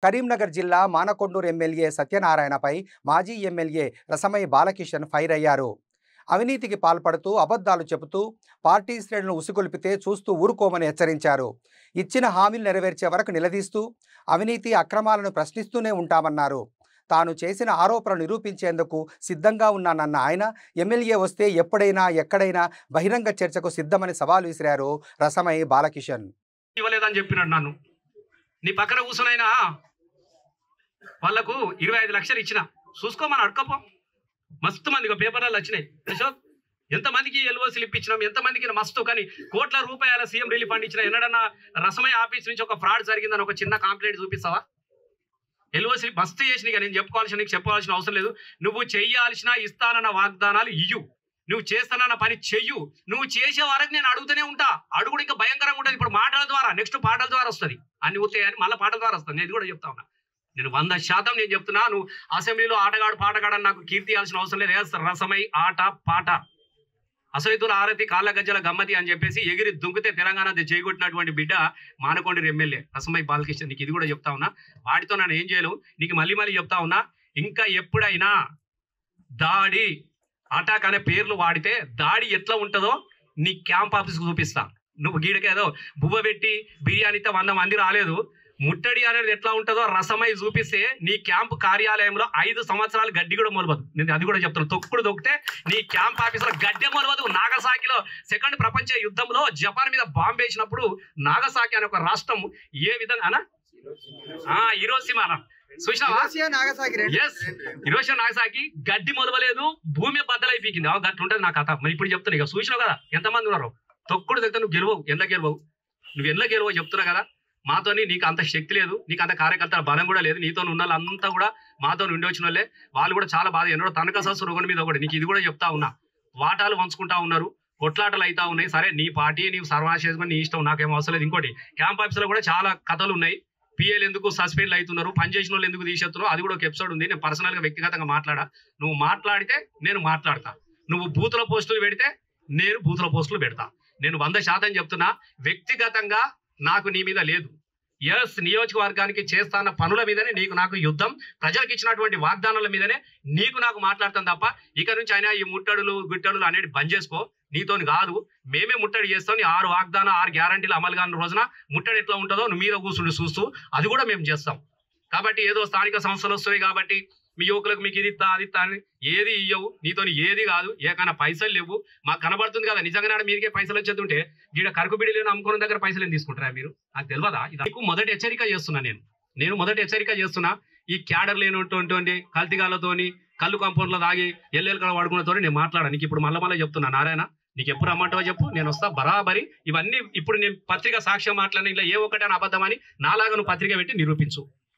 కరీంనగర్ జిల్లా మానకొండూరు ఎమ్మెల్యే సత్యనారాయణపై మాజీ MLA Rasamayi Balakishan fire అయ్యారు. అవినీతికి పాల్పడుతూ అబద్ధాలు చెబుతూ పార్టీ శ్రేణులను ఉసిగొల్పితే చూస్తూ ఊరుకోమని హెచ్చరించారు. ఇచ్చిన హామీలు నెరవేర్చే వరకు నిలదీస్తూ అవినీతి అక్రమాలను ప్రశ్నిస్తూనే ఉంటామన్నారు. తాను చేసిన ఆరోపణలు నిరూపించేందుకు సిద్ధంగా ఉన్నానన్న ఆయన ఎమ్మెల్యే వస్తే ఎప్పుడైనా ఎక్కడైనా బహిరంగ చర్చకు సిద్ధమని సవాల్ విసిరారు రసమై బాలకిషన్. ఇవ్వలేదని చెప్పినాడు. నన్ను నీ పక్కన కూర్చునైనా వాళ్ళకు 25 లక్షలు ఇచ్చిన చూసుకోమని అడకపో. మస్తు మంది పేపర్లలో వచ్చినాయి. అశోక్ ఎంతమందికి ఎల్ఓసీలు ఇప్పించినాం, ఎంతమందికి మస్తు. కానీ కోట్ల రూపాయల సీఎం రిలీఫ్ ఫండ్ ఇచ్చిన ఎన్నడన్నా రసమై ఆఫీస్ నుంచి ఒక ఫ్రాడ్ జరిగిందని ఒక చిన్న కంప్లైంట్ చూపిస్తావా? ఎల్ఓసీ మస్తు చేసినాయి. నేను చెప్పుకోవాల్సిన నీకు చెప్పవలసిన అవసరం లేదు. నువ్వు చెయ్యాల్సిన ఇస్తానన్న వాగ్దానాలు ఇయ్యు, నువ్వు చేస్తానన్న పని చెయ్యు. నువ్వు చేసే వరకు నేను అడుగుతూనే ఉంటా. అడుగుడు ఇంకా భయంకరంగా ఉంటుంది. ఇప్పుడు మాటల ద్వారా, నెక్స్ట్ పాటల ద్వారా వస్తుంది. అన్ని ఊతాయని మళ్ళీ పాటల ద్వారా వస్తుంది. నేను కూడా చెప్తా ఉన్నా. నేను 100% నేను చెప్తున్నా. నువ్వు అసెంబ్లీలో ఆటగాడు పాటగాడని నాకు కీర్తి ఇవ్వాల్సిన అవసరం లేదు. రసమై ఆట పాట అసైతుల ఆరతి కాళ్ళ గజ్జల గమ్మతి అని చెప్పేసి ఎగిరి దుంకితే తెలంగాణ చేయగొట్టినటువంటి బిడ్డ మానకొండూరు ఎమ్మెల్యే రసమై బాలకృష్ణ. నీకు ఇది కూడా చెప్తా ఉన్నా. వాటితో నన్ను ఏం చేయలేవు. నీకు మళ్ళీ చెప్తా ఉన్నా. ఇంకా ఎప్పుడైనా దాడి అటాక్ అనే పేర్లు వాడితే దాడి ఎట్లా ఉంటుందో నీ క్యాంప్ ఆఫీస్కి చూపిస్తా. నువ్వు గీడకేదో బువ్వ పెట్టి బిర్యానీతో 100 మంది రాలేదు. ముట్టడి అనేది ఎట్లా ఉంటుందో రసమై చూపిస్తే నీ క్యాంపు కార్యాలయంలో 5 సంవత్సరాలు గడ్డి కూడా మొలవదు. నేను అది కూడా చెప్తాను. తొక్కుడు దొక్కితే నీ క్యాంప్ ఆఫీసులో గడ్డి మొలవదు. నాగసాకిలో సెకండ్ ప్రపంచ యుద్ధంలో జపాన్ మీద బాంబు వేసినప్పుడు నాగసాకి అనే ఒక రాష్ట్రం ఏ విధంగా హీరోషిమా చూసినావా? నాగసాకి గడ్డి మొలవలేదు, భూమి బద్దలైపోయింది. గట్టి ఉంటుంది నా కథ. మరి ఇప్పుడు చెప్తున్నా. ఇక చూసినావు కదా ఎంతమంది ఉన్నారు. తొక్కుడు దగ్గర నువ్వు గెలవవు. ఎంత గెలవవు? నువ్వు ఎలా గెలవవు చెప్తున్నా కదా. మాతోని నీకు అంత శక్తి లేదు, నీకు అంత కార్యకర్తల బలం కూడా లేదు. నీతో ఉన్న వాళ్ళంతా కూడా మాతో ఉండి వచ్చిన వాళ్ళే. వాళ్ళు కూడా చాలా బాధ ఎన్నడో తనక సస్సు రోగం మీద కూడా. నీకు ఇది కూడా చెప్తా ఉన్నా. వాటాలు పంచుకుంటా ఉన్నారు, కొట్లాటలు అవుతా ఉన్నాయి. సరే నీ పార్టీ నీవు సర్వాస్ చేసుకుని నీ ఇష్టం, నాకేం అవసరం లేదు. ఇంకోటి క్యాంప్ ఆఫీసులో కూడా చాలా కథలు ఉన్నాయి. పిఎల్ ఎందుకు సస్పెండ్ అవుతున్నారు, పనిచేసిన వాళ్ళు ఎందుకు తీసేస్తున్నారు, అది కూడా ఒక ఎపిసోడ్ ఉంది. నేను పర్సనల్గా వ్యక్తిగతంగా మాట్లాడా. నువ్వు మాట్లాడితే నేను మాట్లాడతా. నువ్వు బూతుల పోస్టులు పెడితే నేను బూతుల పోస్టులు పెడతా. నేను 100% చెప్తున్నా. వ్యక్తిగతంగా నాకు నీ మీద లేదు. ఎస్, నియోజకవర్గానికి చేస్తాన్న పనుల మీదనే నీకు నాకు యుద్ధం. ప్రజలకు ఇచ్చినటువంటి వాగ్దానాల మీదనే నీకు నాకు మాట్లాడతాం తప్ప ఇక నుంచి అయినా ఈ ముట్టడులు గుట్టడులు అనేది బంద్ చేసుకో. నీతోని కాదు, మేమే ముట్టడి చేస్తాం. నీ 6 వాగ్దానం 6 గ్యారంటీలు అమలు కాని రోజున ముట్టడి ఎట్లా ఉంటుందో నువ్వు మీద కూర్చుండి చూస్తూ అది కూడా మేము చేస్తాం. కాబట్టి ఏదో స్థానిక సంస్థలు వస్తాయి కాబట్టి మీ యువకులకు మీకు ఇది ఇస్తా అది ఇస్తా అని ఏది ఇయ్యవు. నీతోని ఏది కాదు. ఏకైనా పైసలు లేవు. మాకు కనబడుతుంది కదా నిజంగానే మీరికే పైసలు వచ్చేస్తుంటే గీడ కరుకుబిడిలేని అమ్ముకున్న దగ్గర పైసలు ఏం తీసుకుంటారా మీరు? నాకు తెలియదా? ఇది నీకు మొదటి హెచ్చరిక చేస్తున్నా. నేను మొదటి హెచ్చరిక చేస్తున్నా. ఈ క్యాడర్ లేనటువంటి కల్తీగాలతోని కళ్ళు కంపౌండ్లో దాగి ఎల్లెలు వాడుకున్నతో నేను మాట్లాడా. నీకు ఇప్పుడు మళ్ళీ చెప్తున్నా. నారాయణ, నీకు ఎప్పుడు రమ్మంటావో చెప్పు, నేను వస్తా బరాబరి. ఇవన్నీ ఇప్పుడు నేను పత్రిక సాక్ష్యం మాట్లాడిన ఇలా ఏ ఒక్కటైనా అబద్ధమని నాలాగా నువ్వు పత్రిక పెట్టి నిరూపించు.